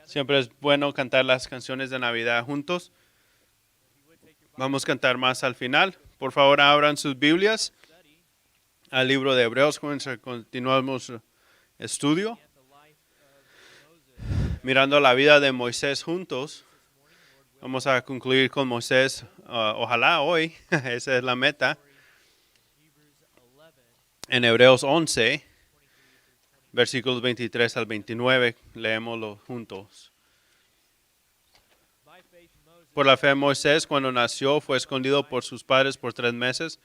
Siempre es bueno cantar las canciones de Navidad juntos. Vamos a cantar más al final. Por favor, abran sus Biblias al libro de Hebreos. Continuamos estudio, mirando la vida de Moisés juntos. Vamos a concluir con Moisés, ojalá hoy, esa es la meta. En Hebreos 11, versículos 23 al 29, leémoslo juntos. Por la fe Moisés, cuando nació, fue escondido por sus padres por 3 meses,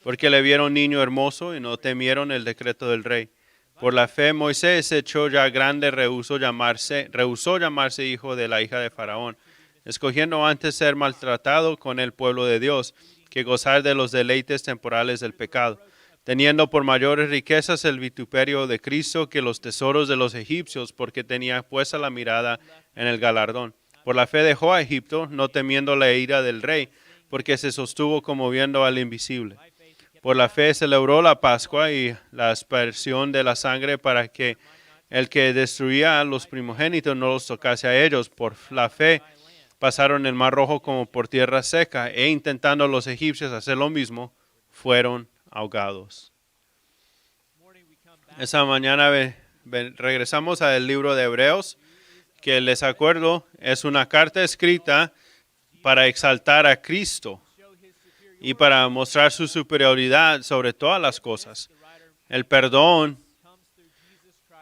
porque le vieron niño hermoso y no temieron el decreto del rey. Por la fe Moisés, hecho ya grande, rehusó llamarse hijo de la hija de Faraón, escogiendo antes ser maltratado con el pueblo de Dios, que gozar de los deleites temporales del pecado, teniendo por mayores riquezas el vituperio de Cristo que los tesoros de los egipcios, porque tenía puesta la mirada en el galardón. Por la fe dejó a Egipto, no temiendo la ira del rey, porque se sostuvo como viendo al invisible. Por la fe celebró la Pascua y la aspersión de la sangre para que el que destruía a los primogénitos no los tocase a ellos. Por la fe pasaron el mar rojo como por tierra seca, e intentando los egipcios hacer lo mismo, fueron ahogados. Esa mañana regresamos al libro de Hebreos, que les acuerdo es una carta escrita para exaltar a Cristo y para mostrar su superioridad sobre todas las cosas. El perdón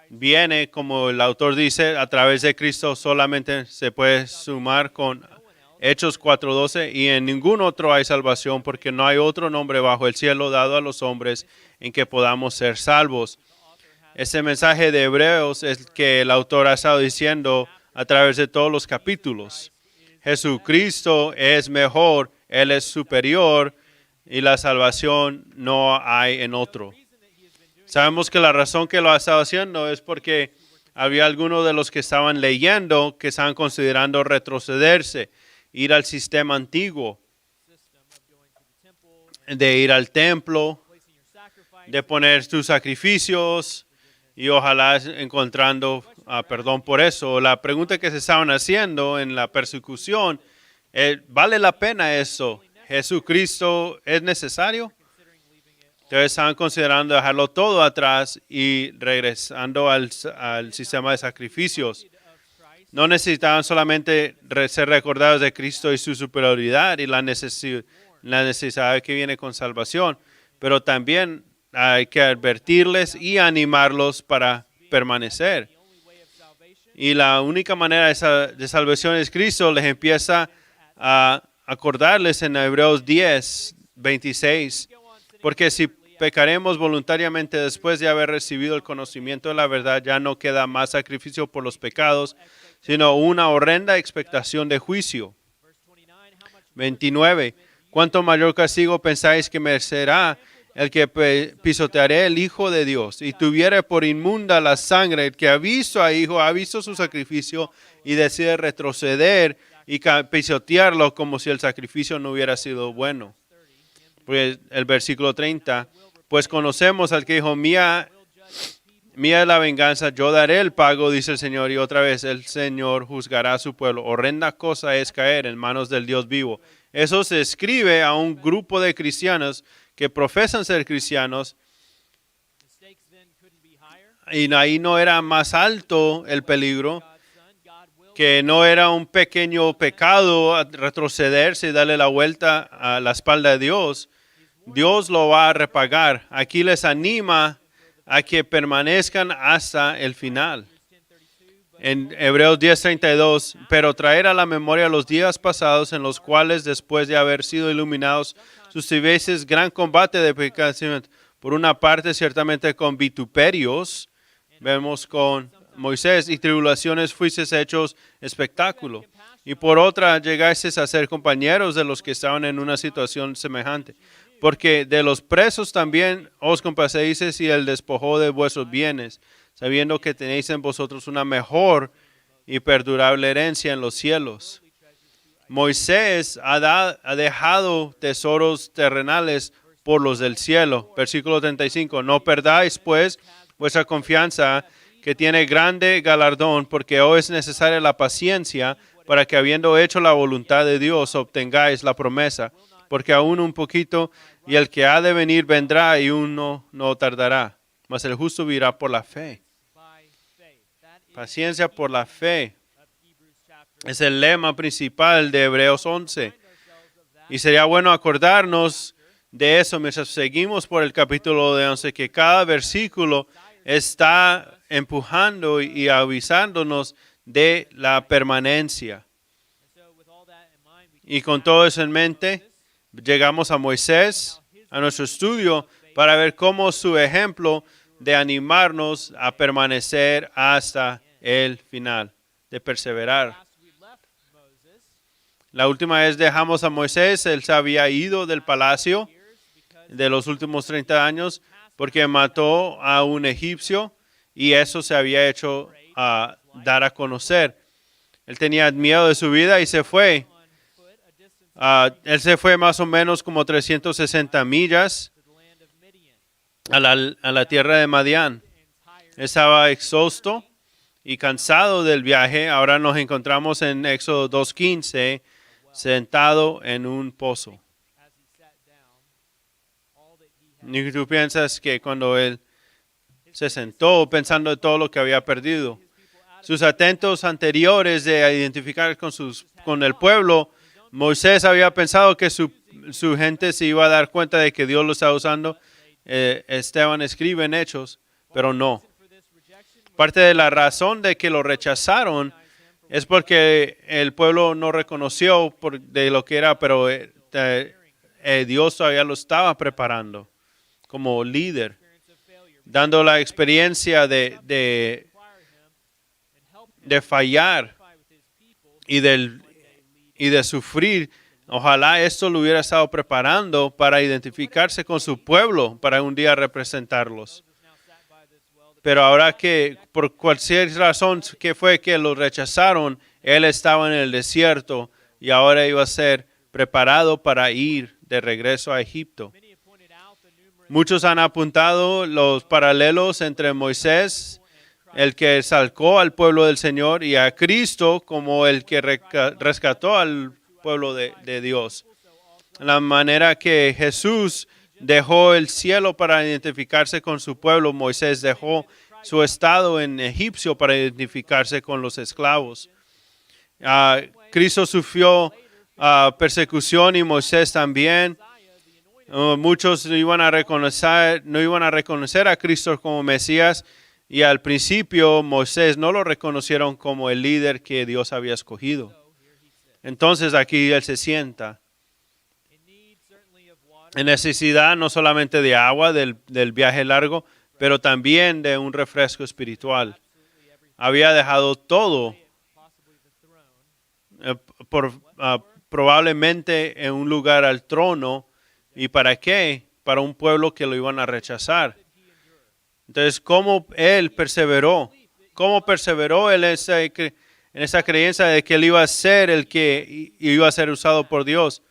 viene, como el autor dice, a través de Cristo. Solamente se puede sumar con Hechos 4:12, y en ningún otro hay salvación, porque no hay otro nombre bajo el cielo dado a los hombres en que podamos ser salvos. Ese mensaje de Hebreos es que el autor ha estado diciendo a través de todos los capítulos. Jesucristo es mejor, Él es superior y la salvación no hay en otro. Sabemos que la razón que lo ha estado haciendo es porque había algunos de los que estaban leyendo que estaban considerando retrocederse, ir al sistema antiguo, de ir al templo, de poner tus sacrificios y ojalá encontrando perdón por eso. La pregunta que se estaban haciendo en la persecución, ¿vale la pena eso? ¿Jesucristo es necesario? Entonces estaban considerando dejarlo todo atrás y regresando al sistema de sacrificios. No necesitaban solamente ser recordados de Cristo y su superioridad y la necesidad que viene con salvación, pero también hay que advertirles y animarlos para permanecer. Y la única manera de salvación es Cristo. Les empieza a acordarles en Hebreos 10:26, porque si pecaremos voluntariamente después de haber recibido el conocimiento de la verdad, ya no queda más sacrificio por los pecados, sino una horrenda expectación de juicio. 29. ¿Cuánto mayor castigo pensáis que merecerá el que pisotearé el Hijo de Dios y tuviere por inmunda la sangre, el que ha visto a Hijo, ha visto su sacrificio y decide retroceder y pisotearlo como si el sacrificio no hubiera sido bueno? Pues el versículo 30, pues conocemos al que dijo, mía es la venganza, yo daré el pago, dice el Señor, y otra vez el Señor juzgará a su pueblo. Horrenda cosa es caer en manos del Dios vivo. Eso se escribe a un grupo de cristianos que profesan ser cristianos, y ahí no era más alto el peligro, que no era un pequeño pecado retrocederse y darle la vuelta a la espalda de Dios. Dios lo va a repagar. Aquí les anima a que permanezcan hasta el final. En Hebreos 10:32, pero traer a la memoria los días pasados en los cuales, después de haber sido iluminados, sustuvisteis gran combate de pecado. Por una parte, ciertamente con vituperios, vemos con Moisés, y tribulaciones fuisteis hechos espectáculo. Y por otra, llegasteis a ser compañeros de los que estaban en una situación semejante. Porque de los presos también os compadecéis y el despojó de vuestros bienes, sabiendo que tenéis en vosotros una mejor y perdurable herencia en los cielos. Moisés ha dejado tesoros terrenales por los del cielo. Versículo 35. No perdáis, pues, vuestra confianza, que tiene grande galardón, porque hoy es necesaria la paciencia para que habiendo hecho la voluntad de Dios obtengáis la promesa, porque aún un poquito y el que ha de venir vendrá y uno no tardará, mas el justo vivirá por la fe. Paciencia por la fe es el lema principal de Hebreos 11. Y sería bueno acordarnos de eso mientras seguimos por el capítulo de 11, que cada versículo está empujando y avisándonos de la permanencia. Y con todo eso en mente, llegamos a Moisés, a nuestro estudio, para ver cómo su ejemplo de animarnos a permanecer hasta el final, de perseverar. La última vez dejamos a Moisés, él se había ido del palacio de los últimos 30 años porque mató a un egipcio y eso se había hecho dar a conocer. Él tenía miedo de su vida y se fue. Él se fue más o menos como 360 millas a la tierra de Madián. Estaba exhausto y cansado del viaje. Ahora nos encontramos en Éxodo 2:15, sentado en un pozo. Y tú piensas que cuando él se sentó pensando en todo lo que había perdido, sus atentos anteriores de identificar con el pueblo, Moisés había pensado que su gente se iba a dar cuenta de que Dios lo estaba usando. Esteban escribe en Hechos, pero no. Parte de la razón de que lo rechazaron es porque el pueblo no reconoció de lo que era, pero Dios todavía lo estaba preparando como líder, dando la experiencia de fallar y de sufrir. Ojalá esto lo hubiera estado preparando para identificarse con su pueblo, para un día representarlos. Pero ahora que por cualquier razón que fue que lo rechazaron, él estaba en el desierto y ahora iba a ser preparado para ir de regreso a Egipto. Muchos han apuntado los paralelos entre Moisés, el que sacó al pueblo del Señor, y a Cristo como el que rescató al pueblo de Dios. La manera que Jesús dejó el cielo para identificarse con su pueblo, Moisés dejó su estado en Egipcio para identificarse con los esclavos. Cristo sufrió persecución y Moisés también. Muchos no iban a reconocer a Cristo como Mesías, y al principio Moisés no lo reconocieron como el líder que Dios había escogido. Entonces aquí él se sienta en necesidad no solamente de agua del viaje largo, pero también de un refresco espiritual. Había dejado todo, probablemente en un lugar al trono. ¿Y para qué? Para un pueblo que lo iban a rechazar. Entonces, ¿cómo él perseveró? ¿Cómo perseveró él en esa creencia de que él iba a ser el que iba a ser usado por Dios?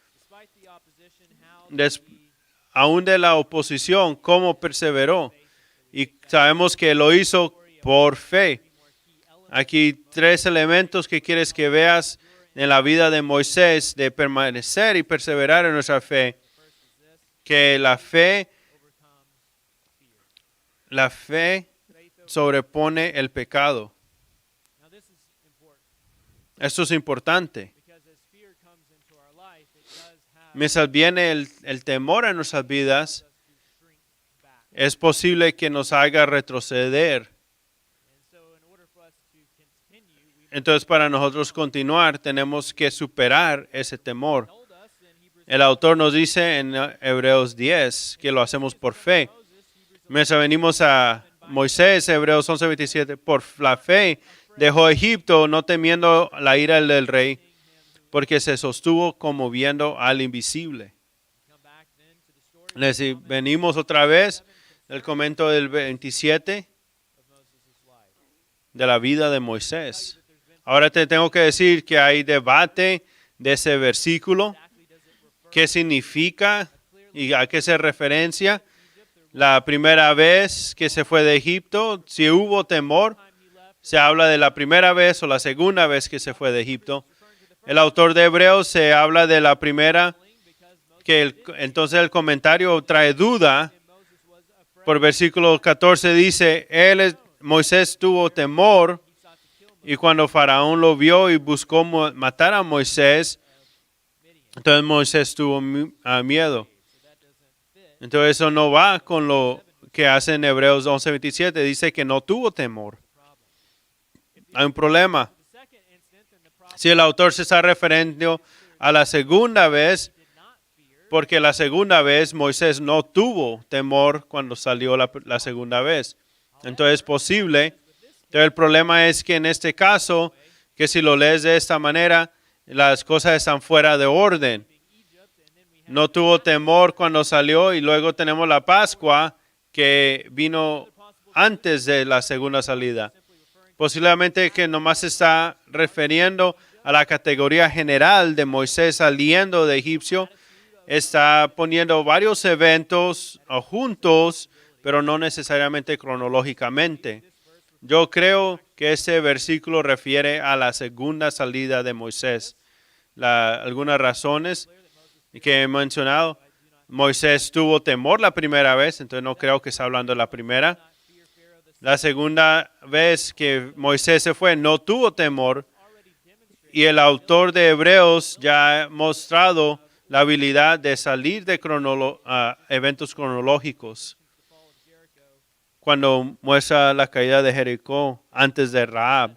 Aún de la oposición, ¿cómo perseveró? Y sabemos que lo hizo por fe. Aquí 3 elementos que quieres que veas en la vida de Moisés, de permanecer y perseverar en nuestra fe. Que la fe sobrepone el pecado. Esto es importante. Mientras viene el temor en nuestras vidas, es posible que nos haga retroceder. Entonces, para nosotros continuar, tenemos que superar ese temor. El autor nos dice en Hebreos 10 que lo hacemos por fe. Mientras venimos a Moisés, Hebreos 11:27, por la fe dejó Egipto, no temiendo la ira del rey, porque se sostuvo como viendo al invisible. Venimos otra vez del comento del 27 de la vida de Moisés. Ahora te tengo que decir que hay debate de ese versículo. ¿Qué significa y a qué se referencia? La primera vez que se fue de Egipto, si hubo temor, se habla de la primera vez o la segunda vez que se fue de Egipto. El autor de Hebreos se habla de la primera, entonces el comentario trae duda. Por versículo 14 dice, Moisés tuvo temor y cuando Faraón lo vio y buscó matar a Moisés, entonces Moisés tuvo miedo. Entonces eso no va con lo que hace en Hebreos 11:27. Dice que no tuvo temor. Hay un problema. Si el autor se está refiriendo a la segunda vez, porque la segunda vez Moisés no tuvo temor cuando salió la segunda vez. Entonces es posible. Entonces el problema es que en este caso, que si lo lees de esta manera, las cosas están fuera de orden. No tuvo temor cuando salió y luego tenemos la Pascua que vino antes de la segunda salida. Posiblemente que nomás se está refiriendo a la categoría general de Moisés saliendo de Egipcio. Está poniendo varios eventos juntos, pero no necesariamente cronológicamente. Yo creo que ese versículo refiere a la segunda salida de Moisés. Algunas razones que he mencionado. Moisés tuvo temor la primera vez, entonces no creo que está hablando de la primera. La segunda vez que Moisés se fue, no tuvo temor. Y el autor de Hebreos ya ha mostrado la habilidad de salir de eventos cronológicos. Cuando muestra la caída de Jericó antes de Rahab.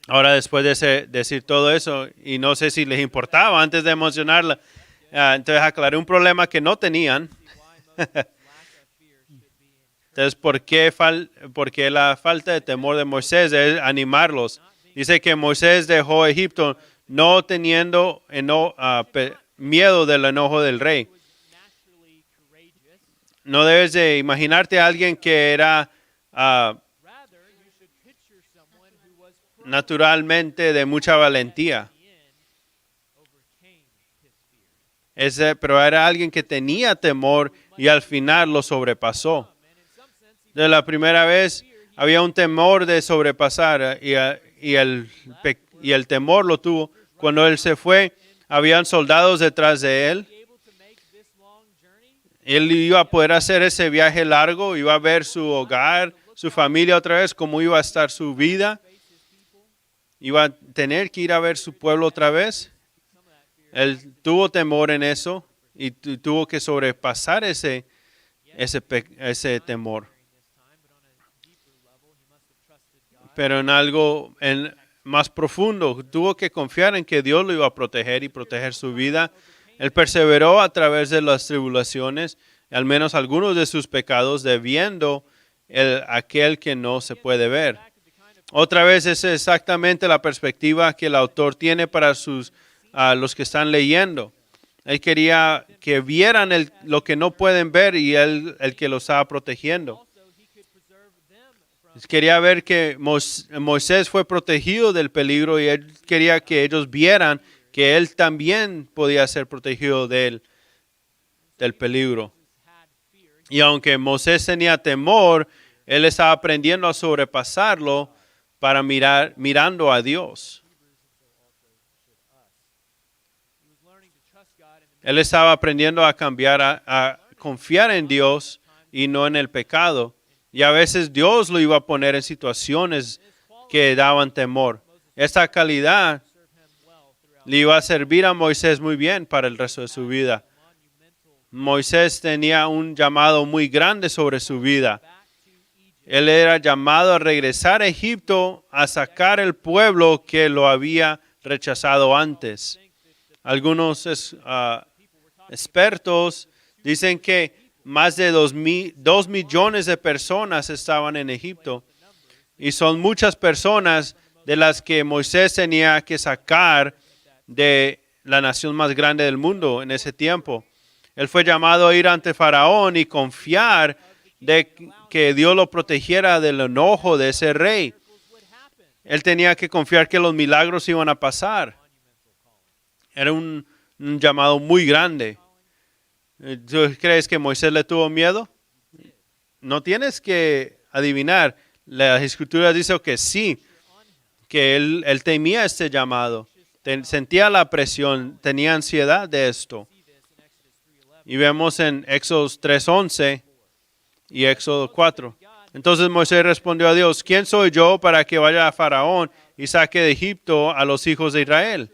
Ahora, después de decir todo eso, y no sé si les importaba antes de mencionarla, entonces aclaré un problema que no tenían. Entonces, ¿por qué la falta de temor de Moisés es animarlos? Dice que Moisés dejó Egipto no teniendo miedo del enojo del rey. No debes de imaginarte a alguien que era naturalmente de mucha valentía. Pero era alguien que tenía temor y al final lo sobrepasó. De la primera vez había un temor de sobrepasar y el temor lo tuvo. Cuando él se fue, habían soldados detrás de él. Él iba a poder hacer ese viaje largo, iba a ver su hogar, su familia otra vez, cómo iba a estar su vida. Iba a tener que ir a ver su pueblo otra vez. Él tuvo temor en eso y tuvo que sobrepasar ese temor. Pero en algo más profundo, tuvo que confiar en que Dios lo iba a proteger y proteger su vida. Él perseveró a través de las tribulaciones, al menos algunos de sus pecados, debiendo aquel que no se puede ver. Otra vez, esa es exactamente la perspectiva que el autor tiene para los que están leyendo. Él quería que vieran lo que no pueden ver y él el que los estaba protegiendo. Quería ver que Moisés fue protegido del peligro y él quería que ellos vieran que él también podía ser protegido del peligro. Y aunque Moisés tenía temor, él estaba aprendiendo a sobrepasarlo para mirando a Dios. Él estaba aprendiendo a cambiar, a confiar en Dios y no en el pecado. Y a veces Dios lo iba a poner en situaciones que daban temor. Esta calidad le iba a servir a Moisés muy bien para el resto de su vida. Moisés tenía un llamado muy grande sobre su vida. Él era llamado a regresar a Egipto a sacar el pueblo que lo había rechazado antes. Algunos expertos dicen que más de 2 millones de personas estaban en Egipto. Y son muchas personas de las que Moisés tenía que sacar de la nación más grande del mundo en ese tiempo. Él fue llamado a ir ante Faraón y confiar de que Dios lo protegiera del enojo de ese rey. Él tenía que confiar que los milagros iban a pasar. Era un llamado muy grande. ¿Tú crees que Moisés le tuvo miedo? No tienes que adivinar. La Escritura dice que sí, que él temía este llamado, sentía la presión, tenía ansiedad de esto. Y vemos en Éxodo 3:11 y Éxodo 4. Entonces Moisés respondió a Dios, ¿quién soy yo para que vaya a Faraón y saque de Egipto a los hijos de Israel?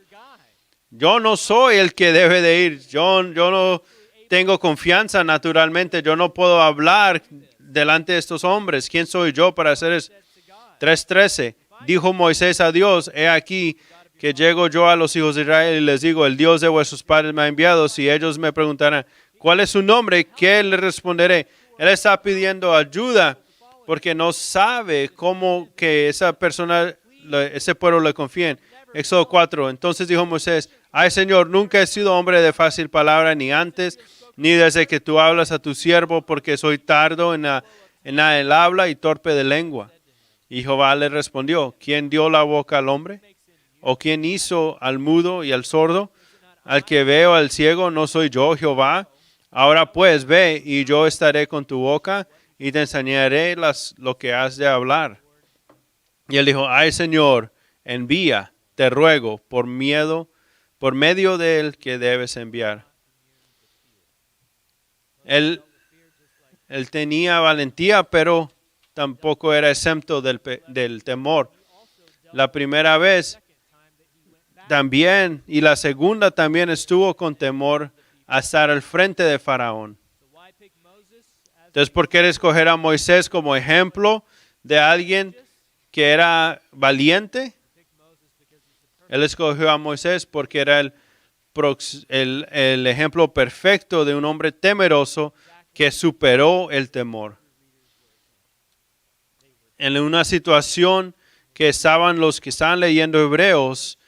Yo no soy el que debe de ir. Yo no tengo confianza naturalmente. Yo no puedo hablar delante de estos hombres. ¿Quién soy yo para hacer eso? 3:13. Dijo Moisés a Dios, he aquí que llego yo a los hijos de Israel y les digo, el Dios de vuestros padres me ha enviado. Si ellos me preguntarán, ¿cuál es su nombre? ¿Qué le responderé? Él está pidiendo ayuda porque no sabe cómo que esa persona, ese pueblo le confíen. Éxodo 4. Entonces dijo Moisés, ay Señor, nunca he sido hombre de fácil palabra, ni antes, ni desde que tú hablas a tu siervo, porque soy tardo en el habla y torpe de lengua. Y Jehová le respondió, ¿quién dio la boca al hombre? ¿O quién hizo al mudo y al sordo? Al que veo al ciego, ¿no soy yo, Jehová? Ahora pues, ve, y yo estaré con tu boca, y te enseñaré lo que has de hablar. Y él dijo, ay Señor, envía, te ruego, por medio de él que debes enviar. Él tenía valentía, pero tampoco era exento del temor. La primera vez también, y la segunda también estuvo con temor a estar al frente de Faraón. Entonces, ¿por qué escoger a Moisés como ejemplo de alguien que era valiente? Él escogió a Moisés porque era el ejemplo perfecto de un hombre temeroso que superó el temor. En una situación que estaban los que estaban leyendo Hebreos,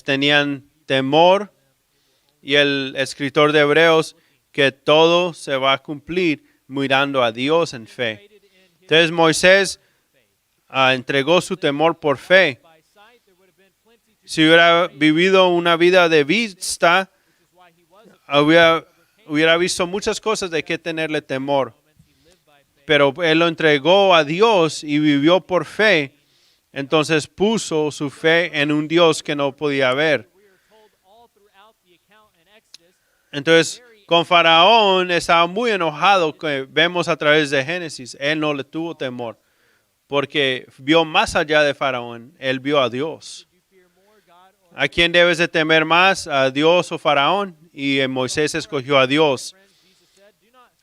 tenían temor, y el escritor de Hebreos que todo se va a cumplir mirando a Dios en fe. Entonces Moisés entregó su temor por fe. Si hubiera vivido una vida de vista, hubiera visto muchas cosas de qué tenerle temor. Pero él lo entregó a Dios y vivió por fe. Entonces puso su fe en un Dios que no podía ver. Entonces, con Faraón estaba muy enojado, que vemos a través de Génesis. Él no le tuvo temor, porque vio más allá de Faraón. Él vio a Dios. ¿A quién debes de temer más? ¿A Dios o Faraón? Y Moisés escogió a Dios.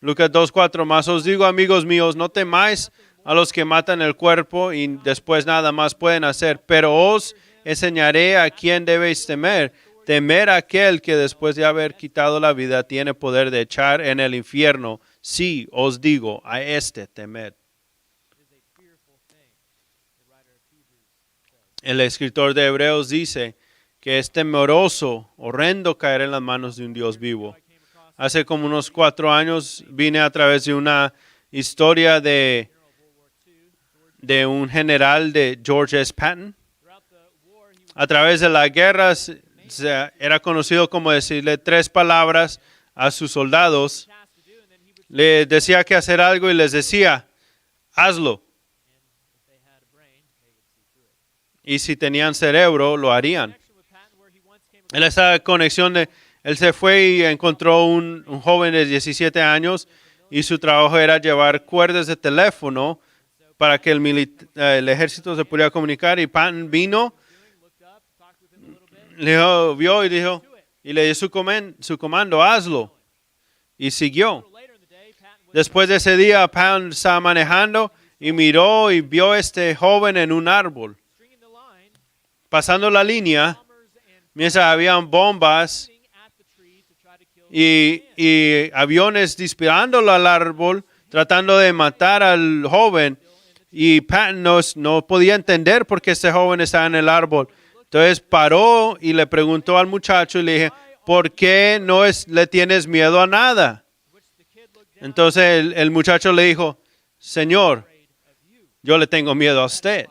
Lucas 2:4, más os digo, amigos míos, no temáis a los que matan el cuerpo y después nada más pueden hacer, pero os enseñaré a quién debéis temer. Temer a aquel que después de haber quitado la vida tiene poder de echar en el infierno. Sí, os digo, a este temed. El escritor de Hebreos dice que es temeroso, horrendo caer en las manos de un Dios vivo. Hace como unos 4 años vine a través de una historia de un general de George S. Patton. A través de la guerra era conocido como decirle 3 palabras a sus soldados. Le decía que hacer algo y les decía, hazlo. Y si tenían cerebro, lo harían. En esa conexión, él se fue y encontró un joven de 17 años y su trabajo era llevar cuerdas de teléfono para que el ejército se pudiera comunicar. Y Patton vino, vio y dijo, y le dio su comando, hazlo. Y siguió. Después de ese día, Patton estaba manejando y miró y vio a este joven en un árbol. Pasando la línea, mientras habían bombas y aviones disparándolo al árbol, tratando de matar al joven. Y Patton no podía entender por qué este joven estaba en el árbol. Entonces paró y le preguntó al muchacho y le dije, ¿por qué le tienes miedo a nada? Entonces el muchacho le dijo, Señor, yo le tengo miedo a usted.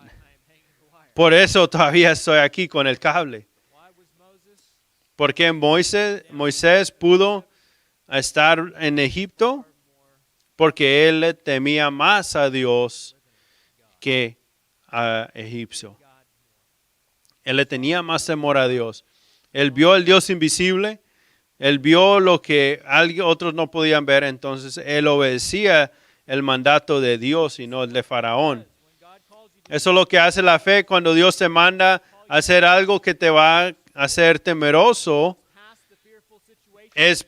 Por eso todavía estoy aquí con el cable. ¿Por qué Moisés pudo estar en Egipto? Porque él le temía más a Dios que a egipcio. Él le tenía más temor a Dios. Él vio el Dios invisible. Él vio lo que otros no podían ver. Entonces él obedecía el mandato de Dios y no el de Faraón. Eso es lo que hace la fe cuando Dios te manda a hacer algo que te va a hacer temeroso. Es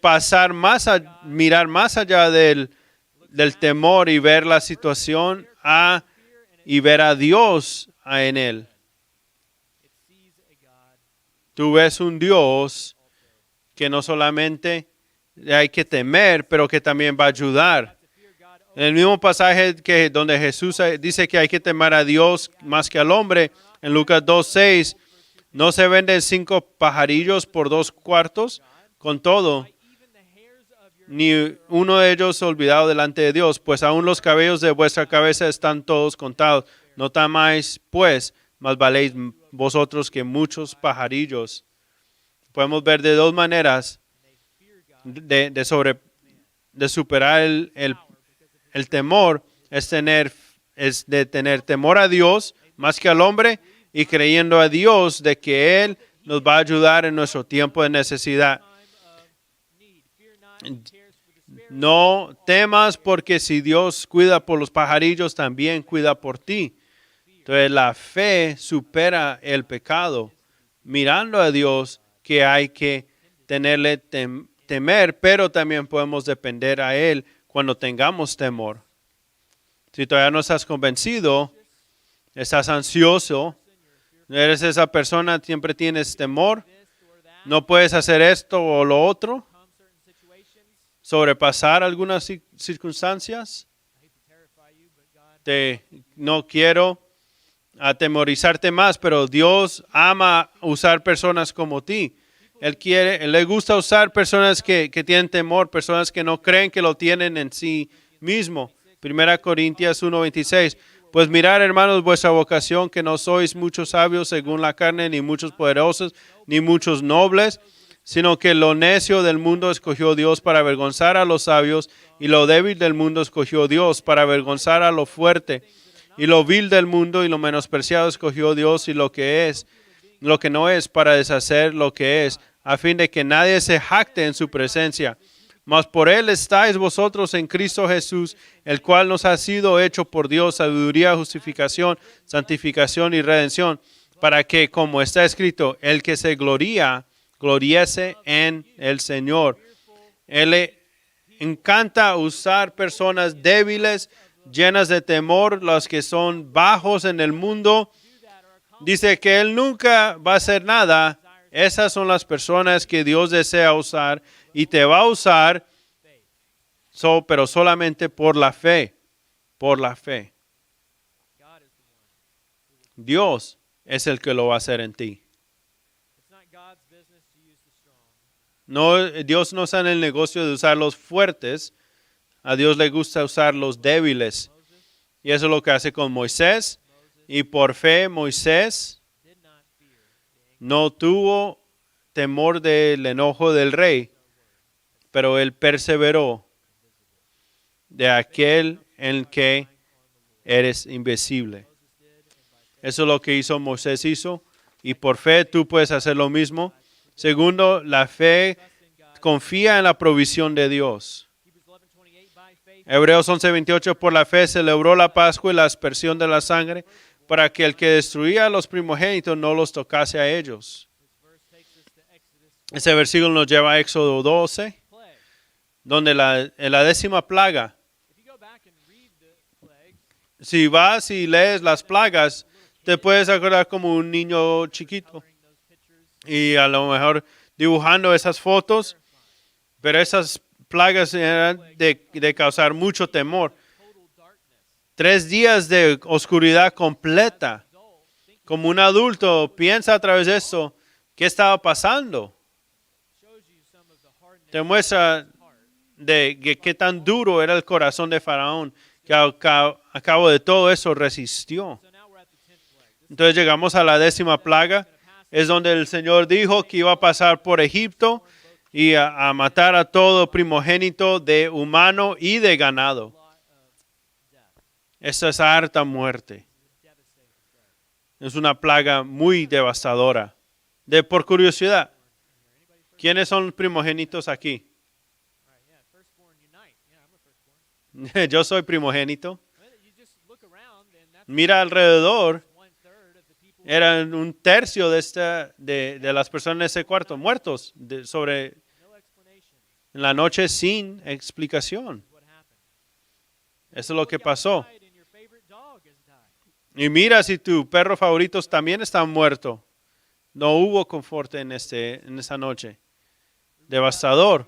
mirar más allá del temor y ver la situación y ver a Dios en él. Tú ves un Dios que no solamente hay que temer, pero que también va a ayudar. En el mismo pasaje donde Jesús dice que hay que temer a Dios más que al hombre, en Lucas 2:6, ¿no se venden 5 pajarillos por 2 cuartos? Con todo, ni uno de ellos olvidado delante de Dios, pues aún los cabellos de vuestra cabeza están todos contados. No temáis, pues, más valéis vosotros que muchos pajarillos. Podemos ver de 2 maneras de superar el temor. Es de tener temor a Dios más que al hombre y creyendo a Dios de que Él nos va a ayudar en nuestro tiempo de necesidad. No temas porque si Dios cuida por los pajarillos, también cuida por ti. Entonces la fe supera el pecado. Mirando a Dios que hay que tenerle temer, pero también podemos depender a Él cuando tengamos temor. Si todavía no estás convencido, estás ansioso, eres esa persona, siempre tienes temor, no puedes hacer esto o lo otro, sobrepasar algunas circunstancias. No quiero atemorizarte más, pero Dios ama usar personas como ti. Él le gusta usar personas que tienen temor, personas que no creen que lo tienen en sí mismo. 1 Corintios 1:26. Pues mirad, hermanos, vuestra vocación, que no sois muchos sabios según la carne, ni muchos poderosos, ni muchos nobles, sino que lo necio del mundo escogió Dios para avergonzar a los sabios, y lo débil del mundo escogió Dios para avergonzar a lo fuerte, y lo vil del mundo y lo menospreciado escogió Dios, y lo que no es, para deshacer lo que es, a fin de que nadie se jacte en su presencia. Mas por Él estáis vosotros en Cristo Jesús, el cual nos ha sido hecho por Dios sabiduría, justificación, santificación y redención, para que, como está escrito, el que se gloriese en el Señor. Él le encanta usar personas débiles, llenas de temor, los que son bajos en el mundo. Dice que Él nunca va a hacer nada. Esas son las personas que Dios desea usar y te va a usar, pero solamente por la fe. Por la fe. Dios es el que lo va a hacer en ti. No, Dios no está en el negocio de usar los fuertes. A Dios le gusta usar los débiles. Y eso es lo que hace con Moisés. Y por fe Moisés no tuvo temor del enojo del rey, pero él perseveró de aquel en que eres invisible. Eso es lo que Moisés hizo. Y por fe tú puedes hacer lo mismo. Segundo, la fe confía en la provisión de Dios. Hebreos 11:28, por la fe celebró la Pascua y la aspersión de la sangre, para que el que destruía a los primogénitos no los tocase a ellos. Ese versículo nos lleva a Éxodo 12, donde en la 10ª plaga, si vas y lees las plagas, te puedes acordar como un niño chiquito. Y a lo mejor dibujando esas fotos, pero esas plagas eran de causar mucho temor. 3 días de oscuridad completa. Como un adulto piensa a través de eso, ¿qué estaba pasando? Te muestra de qué tan duro era el corazón de Faraón, que a cabo de todo eso resistió. Entonces llegamos a la 10ª plaga. Es donde el Señor dijo que iba a pasar por Egipto y a matar a todo primogénito de humano y de ganado. Esa es harta muerte. Es una plaga muy devastadora. Por curiosidad, ¿quiénes son primogénitos aquí? Yo soy primogénito. Mira alrededor, eran un tercio de las personas en ese cuarto muertos en la noche sin explicación. Eso es lo que pasó. Y mira si tus perros favoritos también están muertos. No hubo confort en esa noche. Devastador.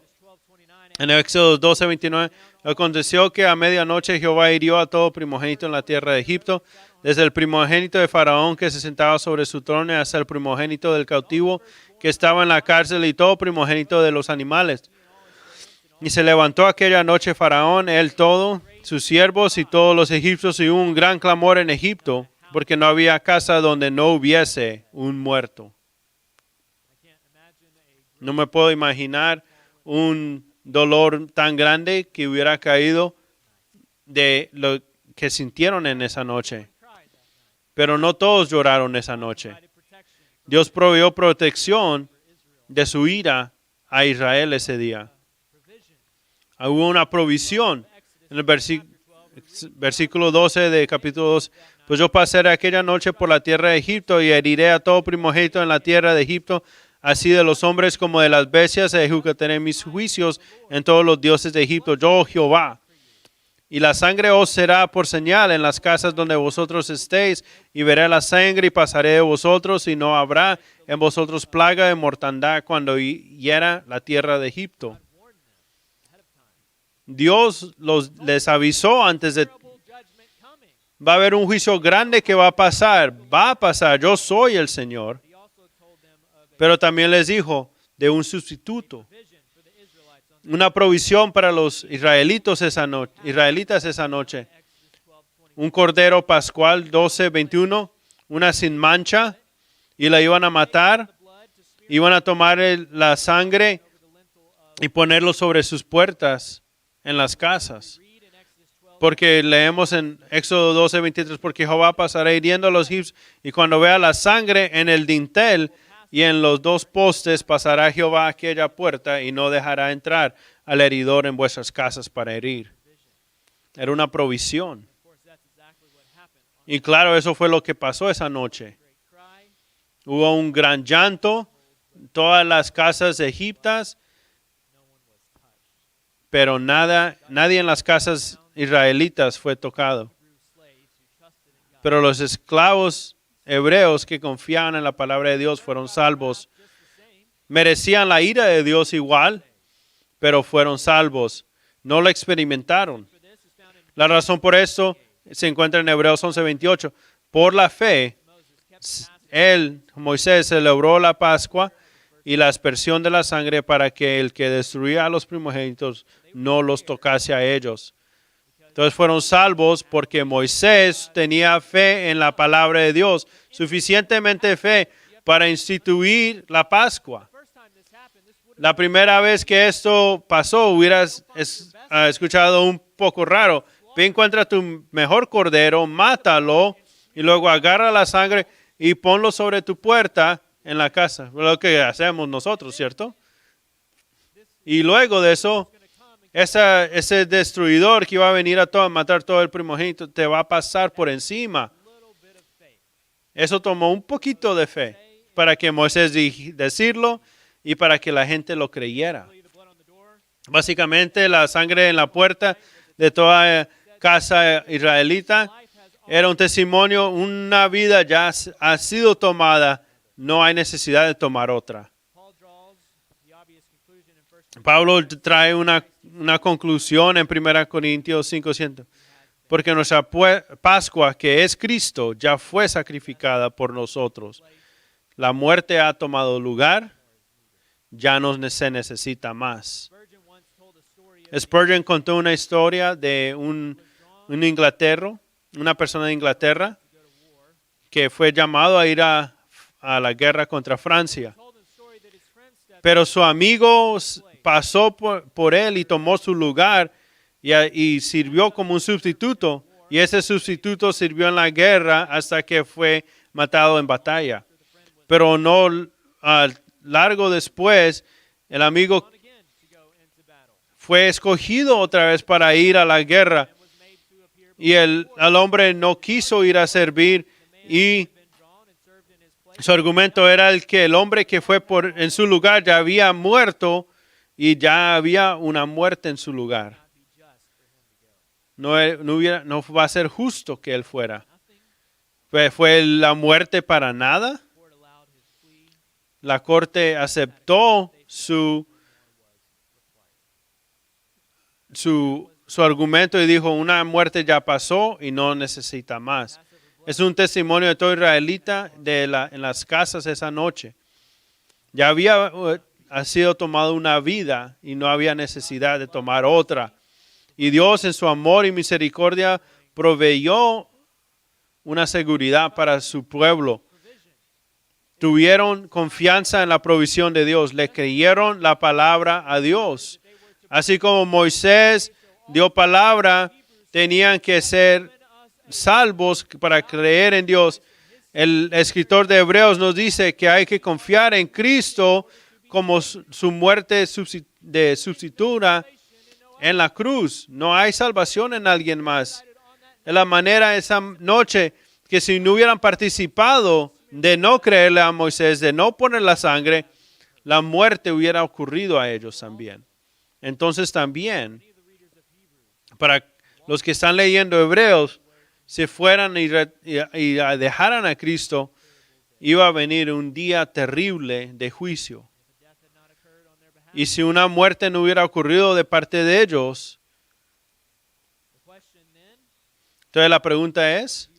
En Éxodo 12:29, aconteció que a medianoche Jehová hirió a todo primogénito en la tierra de Egipto, desde el primogénito de Faraón que se sentaba sobre su trono hasta el primogénito del cautivo que estaba en la cárcel y todo primogénito de los animales. Y se levantó aquella noche Faraón, él todo, sus siervos y todos los egipcios, y hubo un gran clamor en Egipto, porque no había casa donde no hubiese un muerto. No me puedo imaginar un dolor tan grande que hubiera caído de lo que sintieron en esa noche. Pero no todos lloraron esa noche. Dios proveyó protección de su ira a Israel ese día. Hubo una provisión en el versículo 12 de capítulo 2. Pues yo pasaré aquella noche por la tierra de Egipto y heriré a todo primogénito en la tierra de Egipto, así de los hombres como de las bestias, e ejecutaré mis juicios en todos los dioses de Egipto, yo Jehová. Y la sangre os será por señal en las casas donde vosotros estéis, y veré la sangre y pasaré de vosotros, y no habrá en vosotros plaga de mortandad cuando hiera la tierra de Egipto. Dios les avisó antes de... Va a haber un juicio grande que va a pasar. Va a pasar. Yo soy el Señor. Pero también les dijo de un sustituto. Una provisión para los israelitas esa noche. Un cordero pascual 12:21. Una sin mancha. Y la iban a matar. Iban a tomar la sangre y ponerlo sobre sus puertas en las casas. Porque leemos en Éxodo 12:23, porque Jehová pasará hiriendo a los egipcios, y cuando vea la sangre en el dintel y en los dos postes, pasará Jehová aquella puerta y no dejará entrar al heridor en vuestras casas para herir. Era una provisión. Y claro, eso fue lo que pasó esa noche. Hubo un gran llanto, todas las casas egipcias, pero nadie en las casas israelitas fue tocado. Pero los esclavos hebreos que confiaban en la palabra de Dios fueron salvos. Merecían la ira de Dios igual, pero fueron salvos. No lo experimentaron. La razón por eso se encuentra en Hebreos 11:28. Por la fe, Moisés celebró la Pascua y la aspersión de la sangre para que el que destruía a los primogénitos no los tocase a ellos. Entonces fueron salvos porque Moisés tenía fe en la palabra de Dios, suficientemente fe para instituir la Pascua. La primera vez que esto pasó, hubieras escuchado un poco raro. Ve, encuentra tu mejor cordero, mátalo y luego agarra la sangre y ponlo sobre tu puerta en la casa. Lo que hacemos nosotros, ¿cierto? Y luego de eso, ese destruidor que iba a venir a matar todo el primogénito te va a pasar por encima. Eso tomó un poquito de fe para que Moisés decirlo y para que la gente lo creyera. Básicamente, la sangre en la puerta de toda casa israelita era un testimonio, una vida ya ha sido tomada, no hay necesidad de tomar otra. Pablo trae una conclusión en 1 Corintios 5:100. Porque nuestra Pascua, que es Cristo, ya fue sacrificada por nosotros. La muerte ha tomado lugar, ya no se necesita más. Spurgeon contó una historia de un una persona de Inglaterra que fue llamado a ir a la guerra contra Francia. Pero su amigo pasó por él y tomó su lugar y sirvió como un sustituto. Y ese sustituto sirvió en la guerra hasta que fue matado en batalla. Pero no largo después, el amigo fue escogido otra vez para ir a la guerra. Y el hombre no quiso ir a servir y su argumento era el hombre que fue en su lugar ya había muerto y ya había una muerte en su lugar. No va a ser justo que él fuera. ¿Fue la muerte para nada? La corte aceptó su argumento y dijo, una muerte ya pasó y no necesita más. Es un testimonio de todo israelita en las casas esa noche. Ya ha sido tomada una vida y no había necesidad de tomar otra. Y Dios en su amor y misericordia proveyó una seguridad para su pueblo. Tuvieron confianza en la provisión de Dios. Le creyeron la palabra a Dios. Así como Moisés dio palabra, tenían que ser salvos para creer en Dios. El escritor de Hebreos nos dice que hay que confiar en Cristo como su muerte de sustituta en la cruz. No hay salvación en alguien más. Es la manera esa noche que si no hubieran participado de no creerle a Moisés, de no poner la sangre, la muerte hubiera ocurrido a ellos también. Entonces también, para los que están leyendo Hebreos, si fueran y dejaran a Cristo, iba a venir un día terrible de juicio. Y si una muerte no hubiera ocurrido de parte de ellos, entonces la pregunta es,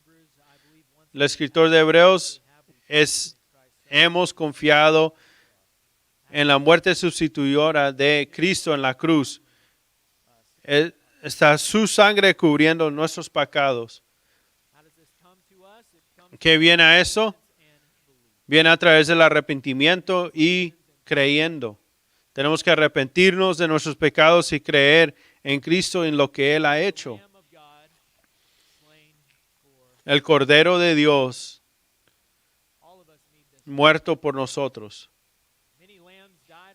el escritor de Hebreos hemos confiado en la muerte sustituidora de Cristo en la cruz. Está su sangre cubriendo nuestros pecados. ¿Qué viene a eso? Viene a través del arrepentimiento y creyendo. Tenemos que arrepentirnos de nuestros pecados y creer en Cristo, en lo que Él ha hecho. El Cordero de Dios, muerto por nosotros.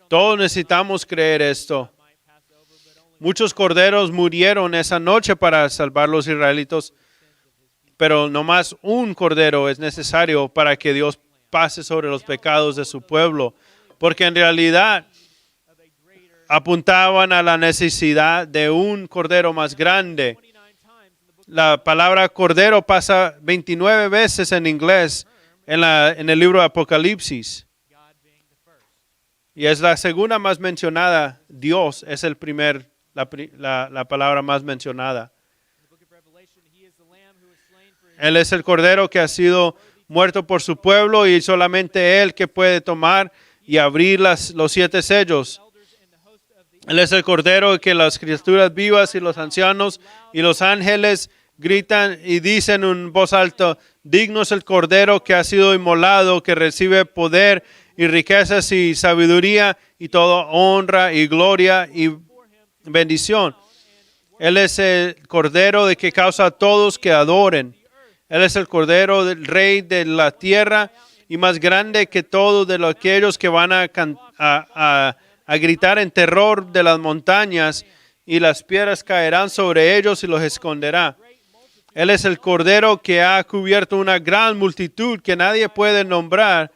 Todos necesitamos creer esto. Muchos corderos murieron esa noche para salvar a los israelitas, pero nomás un cordero es necesario para que Dios pase sobre los pecados de su pueblo, porque en realidad apuntaban a la necesidad de un cordero más grande. La palabra cordero pasa 29 veces en inglés en el libro de Apocalipsis. Y es la segunda más mencionada. Dios es la palabra más mencionada. Él es el cordero que ha sido muerto por su pueblo y solamente Él que puede tomar y abrir los 7 sellos. Él es el cordero que las criaturas vivas y los ancianos y los ángeles gritan y dicen en voz alta, digno es el cordero que ha sido inmolado, que recibe poder y riquezas y sabiduría y toda honra y gloria y bendición. Él es el cordero de que causa a todos que adoren. Él es el cordero del rey de la tierra y más grande que todos de aquellos que van a gritar en terror de las montañas y las piedras caerán sobre ellos y los esconderá. Él es el cordero que ha cubierto una gran multitud que nadie puede nombrar,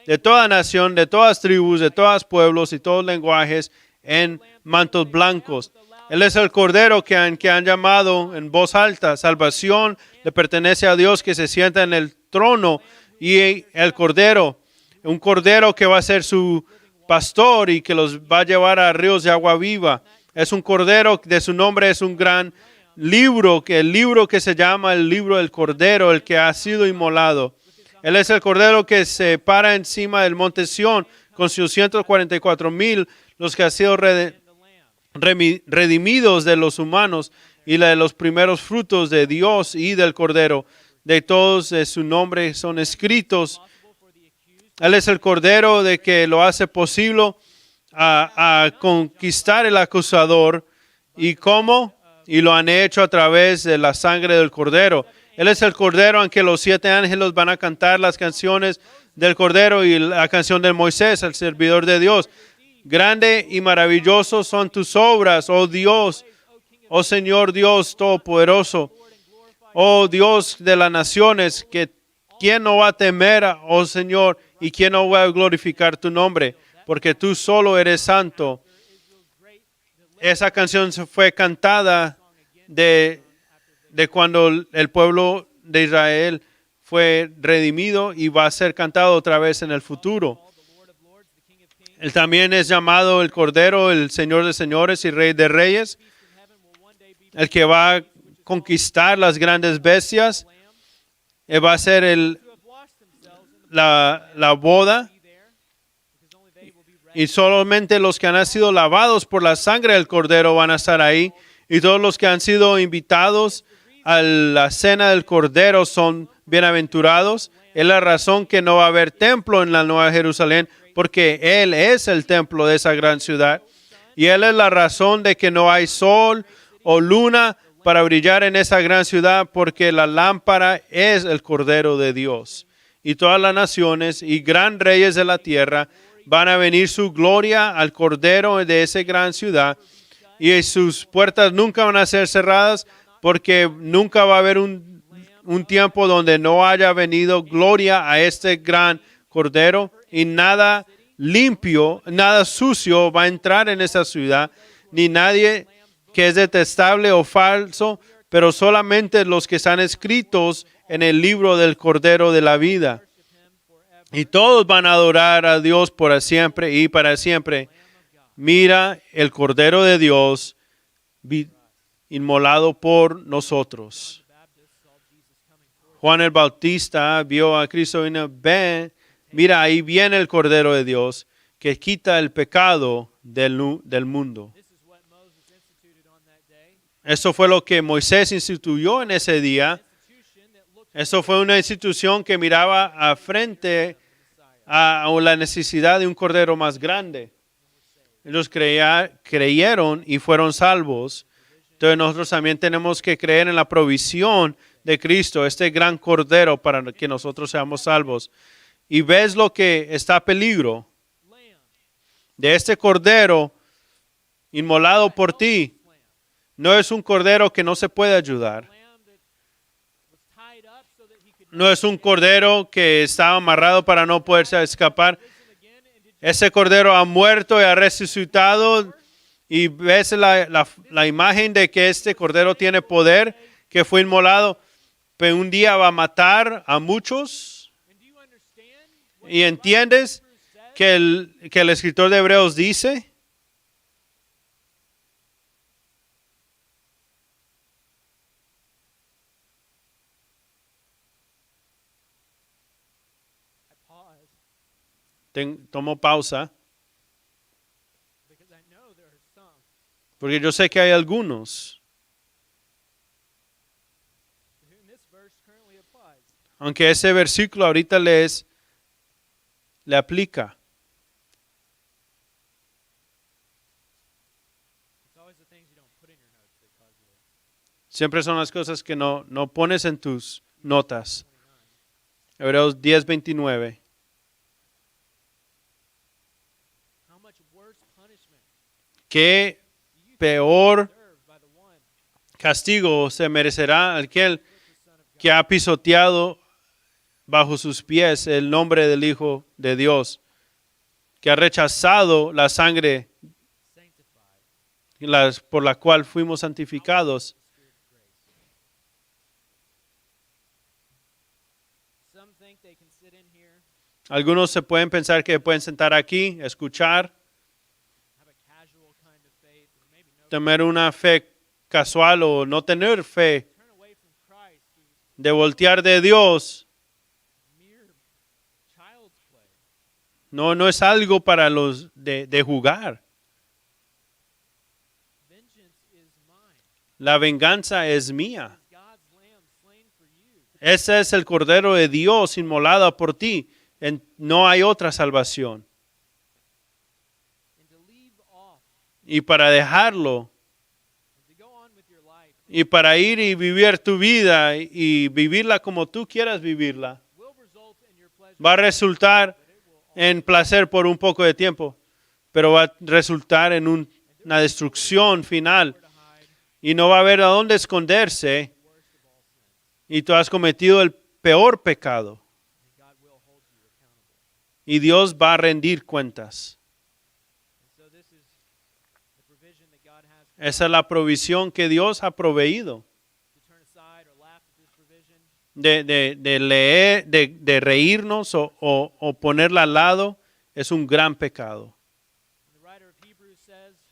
de toda nación, de todas tribus, de todos pueblos y todos lenguajes en mantos blancos. Él es el cordero que han llamado en voz alta. Salvación le pertenece a Dios que se sienta en el trono y el cordero, un cordero que va a ser su pastor y que los va a llevar a ríos de agua viva. Es un cordero, de su nombre es un gran libro, el libro que se llama el libro del cordero, el que ha sido inmolado. Él es el cordero que se para encima del monte Sión con sus 144,000, los que han sido redimidos de los humanos y de los primeros frutos de Dios y del cordero. De todos de su nombre son escritos. Él es el cordero de que lo hace posible a conquistar el acusador. ¿Y cómo? Y lo han hecho a través de la sangre del cordero. Él es el Cordero en que los 7 ángeles van a cantar las canciones del Cordero y la canción de Moisés, el servidor de Dios. Grande y maravilloso son tus obras, oh Dios, oh Señor Dios Todopoderoso, oh Dios de las naciones, que quién no va a temer, oh Señor, y quién no va a glorificar tu nombre, porque tú solo eres santo. Esa canción se fue cantada de cuando el pueblo de Israel fue redimido y va a ser cantado otra vez en el futuro. Él también es llamado el Cordero, el Señor de señores y Rey de reyes, el que va a conquistar las grandes bestias. Él va a ser la boda. Y solamente los que han sido lavados por la sangre del Cordero van a estar ahí. Y todos los que han sido invitados a la cena del Cordero son bienaventurados. Es la razón que no va a haber templo en la Nueva Jerusalén, porque Él es el templo de esa gran ciudad. Y Él es la razón de que no hay sol o luna para brillar en esa gran ciudad, porque la lámpara es el Cordero de Dios. Y todas las naciones y gran reyes de la tierra van a venir su gloria al Cordero de esa gran ciudad, y sus puertas nunca van a ser cerradas, porque nunca va a haber un tiempo donde no haya venido gloria a este gran Cordero, y nada limpio, nada sucio va a entrar en esa ciudad, ni nadie que es detestable o falso, pero solamente los que están escritos en el libro del Cordero de la vida. Y todos van a adorar a Dios por siempre y para siempre. Mira el Cordero de Dios inmolado por nosotros. Juan el Bautista vio a Cristo y dijo, ven, mira, ahí viene el Cordero de Dios que quita el pecado del mundo. Eso fue lo que Moisés instituyó en ese día. Eso fue una institución que miraba a frente a la necesidad de un Cordero más grande. Ellos creyeron y fueron salvos. Entonces nosotros también tenemos que creer en la provisión de Cristo, este gran Cordero, para que nosotros seamos salvos. Y ves lo que está a peligro de este Cordero inmolado por ti. No es un Cordero que no se puede ayudar. No es un Cordero que estaba amarrado para no poderse escapar. Ese Cordero ha muerto y ha resucitado. Y ves la imagen de que este Cordero tiene poder, que fue inmolado, pero un día va a matar a muchos. ¿Y entiendes que el escritor de Hebreos dice? Tomo pausa. Porque yo sé que hay algunos. Aunque ese versículo ahorita le aplica. Siempre son las cosas que no pones en tus notas. Hebreos 10:29. ¿Qué peor castigo se merecerá aquel que ha pisoteado bajo sus pies el nombre del Hijo de Dios, que ha rechazado la sangre por la cual fuimos santificados? Algunos se pueden pensar que pueden sentar aquí, escuchar, tener una fe casual o no tener fe, de voltear de Dios. No es algo para los de jugar. La venganza es mía. Ese es el Cordero de Dios inmolado por ti. No hay otra salvación. Y para dejarlo Y para ir y vivir tu vida y vivirla como tú quieras vivirla, va a resultar en placer por un poco de tiempo, pero va a resultar en una destrucción final. Y no va a haber a dónde esconderse. Y tú has cometido el peor pecado. Y Dios va a rendir cuentas. Esa es la provisión que Dios ha proveído. De leer, de reírnos o ponerla al lado es un gran pecado.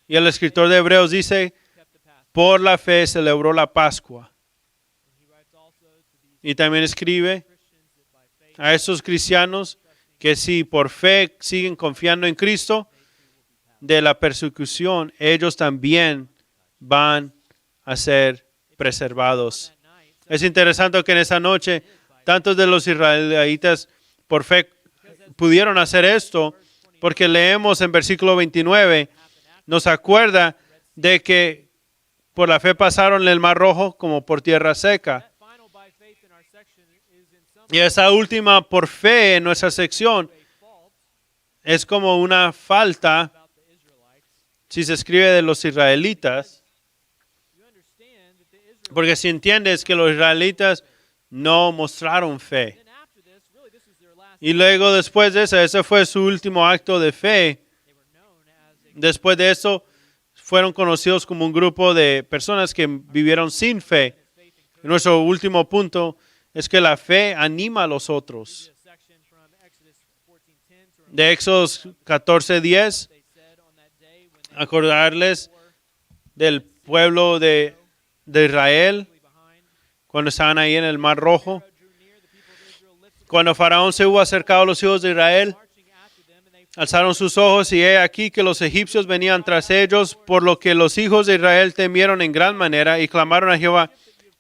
Y el escritor de Hebreos dice, por la fe celebró la Pascua. Y también escribe a esos cristianos que si por fe siguen confiando en Cristo, de la persecución, ellos también van a ser preservados. Es interesante que en esa noche, tantos de los israelitas por fe pudieron hacer esto, porque leemos en versículo 29, nos acuerda de que por la fe pasaron el Mar Rojo como por tierra seca. Y esa última por fe en nuestra sección es como una falta si se escribe de los israelitas, porque si entiendes que los israelitas no mostraron fe. Y luego después de eso, ese fue su último acto de fe. Después de eso, fueron conocidos como un grupo de personas que vivieron sin fe. Y nuestro último punto es que la fe anima a los otros. De Éxodo 14:10, acordarles del pueblo de Israel cuando estaban ahí en el Mar Rojo. Cuando Faraón se hubo acercado a los hijos de Israel, alzaron sus ojos y he aquí que los egipcios venían tras ellos, por lo que los hijos de Israel temieron en gran manera y clamaron a Jehová.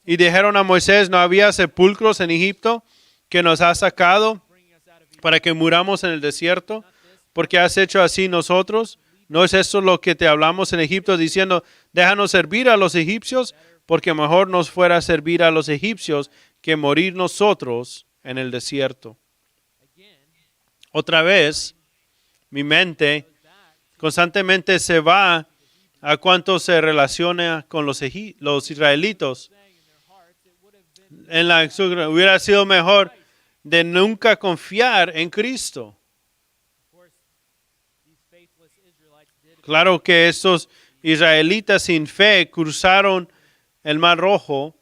Y dijeron a Moisés, ¿no había sepulcros en Egipto que nos has sacado para que muramos en el desierto? ¿Por qué has hecho así nosotros? ¿No es esto lo que te hablamos en Egipto diciendo, déjanos servir a los egipcios? Porque mejor nos fuera servir a los egipcios que morir nosotros en el desierto. Otra vez, mi mente constantemente se va a cuánto se relaciona con los israelitos. Hubiera sido mejor de nunca confiar en Cristo. Claro que estos israelitas sin fe cruzaron el Mar Rojo,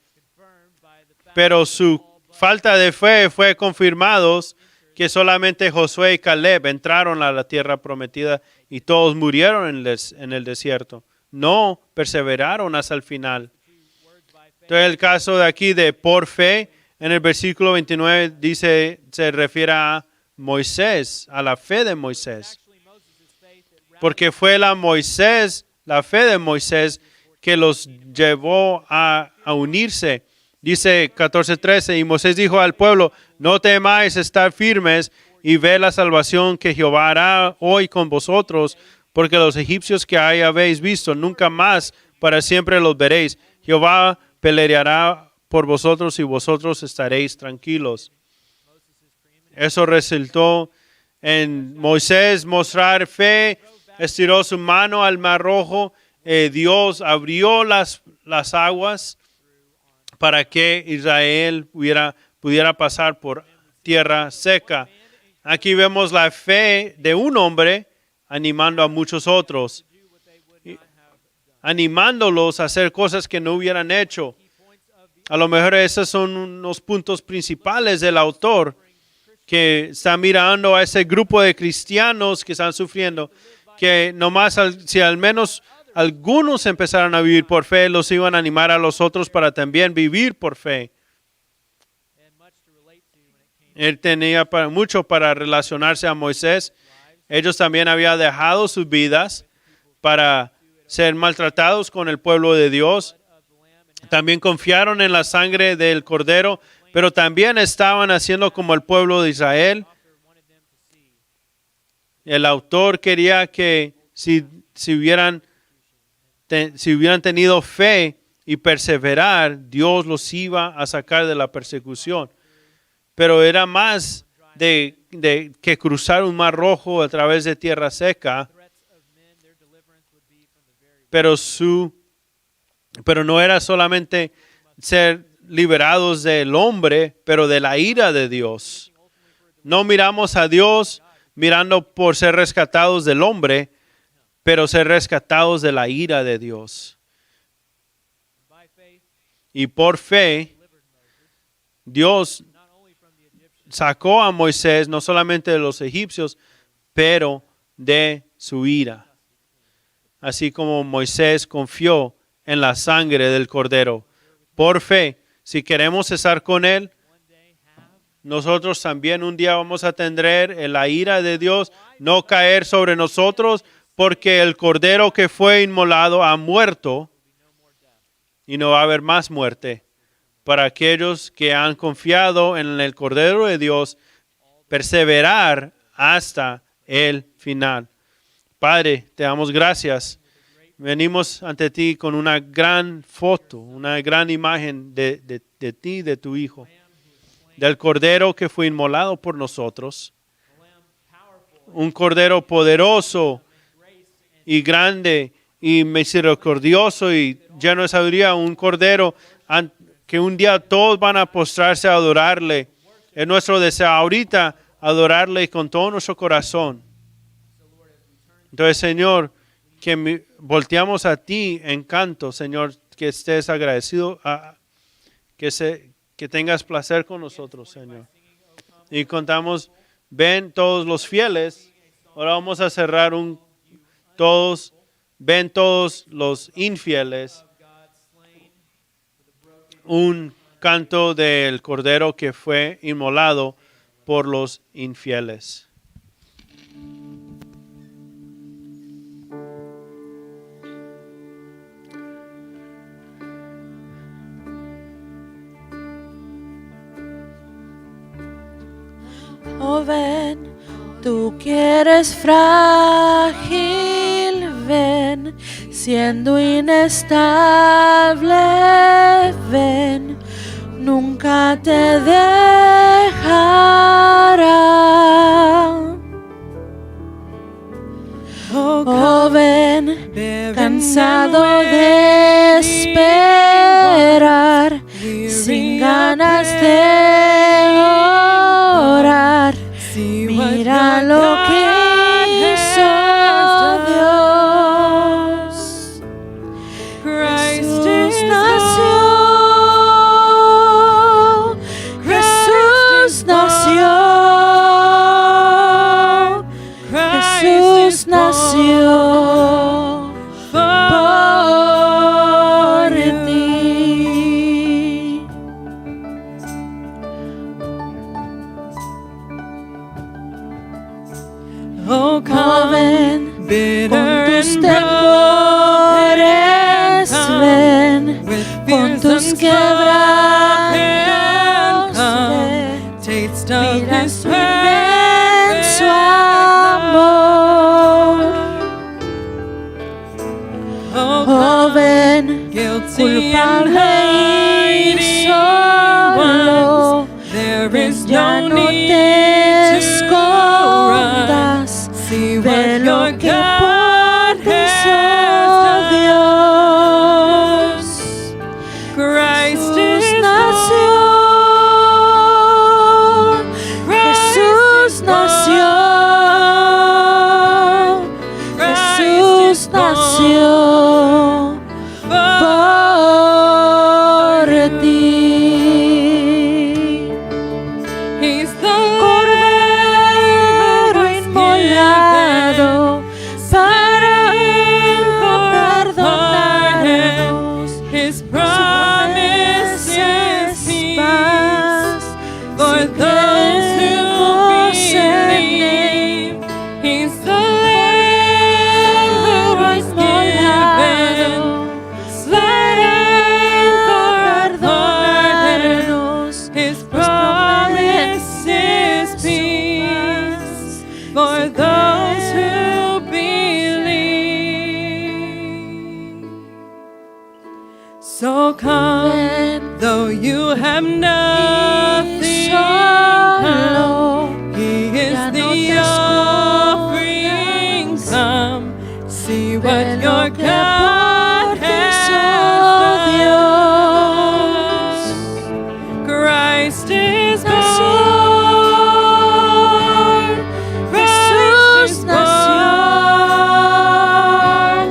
pero su falta de fe fue confirmados que solamente Josué y Caleb entraron a la tierra prometida y todos murieron en el desierto. No perseveraron hasta el final. Entonces el caso de aquí de por fe, en el versículo 29 dice, se refiere a Moisés, a la fe de Moisés. Porque fue la fe de Moisés que los llevó a unirse. Dice 14:13, y Moisés dijo al pueblo, no temáis, estar firmes y ver la salvación que Jehová hará hoy con vosotros, porque los egipcios que ahí habéis visto, nunca más para siempre los veréis. Jehová peleará por vosotros y vosotros estaréis tranquilos. Eso resultó en Moisés mostrar fe, estiró su mano al Mar Rojo, Dios abrió las aguas para que Israel pudiera pasar por tierra seca. Aquí vemos la fe de un hombre animando a muchos otros, animándolos a hacer cosas que no hubieran hecho. A lo mejor esos son unos puntos principales del autor que está mirando a ese grupo de cristianos que están sufriendo, que nomás si al menos algunos empezaron a vivir por fe, los iban a animar a los otros para también vivir por fe. Él tenía mucho para relacionarse a Moisés. Ellos también habían dejado sus vidas para ser maltratados con el pueblo de Dios. También confiaron en la sangre del Cordero, pero también estaban haciendo como el pueblo de Israel. El autor quería que si hubieran tenido fe y perseverar, Dios los iba a sacar de la persecución. Pero era más de que cruzar un mar rojo a través de tierra seca. Pero no era solamente ser liberados del hombre, pero de la ira de Dios. No miramos a Dios mirando por ser rescatados del hombre, pero ser rescatados de la ira de Dios. Y por fe, Dios sacó a Moisés no solamente de los egipcios, pero de su ira. Así como Moisés confió en la sangre del Cordero. Por fe, si queremos estar con Él, nosotros también un día vamos a tener la ira de Dios no caer sobre nosotros, porque el Cordero que fue inmolado ha muerto y no va a haber más muerte. Para aquellos que han confiado en el Cordero de Dios, perseverar hasta el final. Padre, te damos gracias. Venimos ante ti con una gran foto, una gran imagen de ti, de tu Hijo, del Cordero que fue inmolado por nosotros. Un Cordero poderoso y grande y misericordioso y lleno de sabiduría. Un Cordero que un día todos van a postrarse a adorarle. Es nuestro deseo ahorita adorarle con todo nuestro corazón. Entonces, Señor, que volteamos a ti en canto, Señor, que estés agradecido, que tengas placer con nosotros, Señor. Y contamos, ven todos los fieles. Ahora vamos a cerrar ven todos los infieles. Un canto del Cordero que fue inmolado por los infieles. Oh, ven, tú que eres frágil, ven, siendo inestable, ven, nunca te dejará. Oh, ven, cansado de esperar, sin ganas de orar, mira lo que hizo Dios. Jesús nació, Jesús nació, Jesús nació por ti. Oh, ven, con tus temores, ven, con tus quebrantos, ven, mira su inmenso amor. Oh, ven, culpable y solo, ven, ya no te escondas, ve lo que por ti hizo Dios. Jesús nació, Jesús nació, Jesús nació por ti. Cordero inmolado para perdonarnos. His promise is peace for those who believe. He's the Lamb who was given, slain for perdonarnos. His promise is peace for those who believe. So come, though you have y nothing, solo He is ya no the te offering. escondas. Come, see Ve what lo your que God por ti has done. Christ is nació, born. Christ Jesús is nació, born.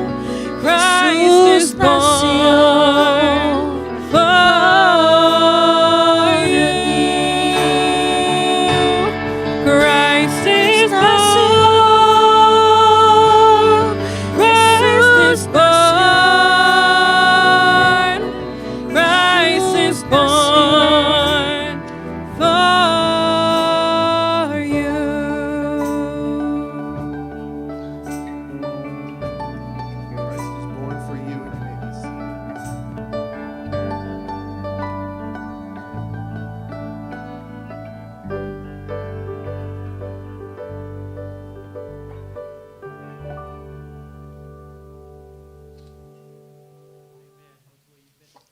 Christ Jesús is born nació for you. ti. Christ is nació, born. Christ is Jesús born. Christ is born for you. Christ is born for you, and you may be seated.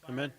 Amen.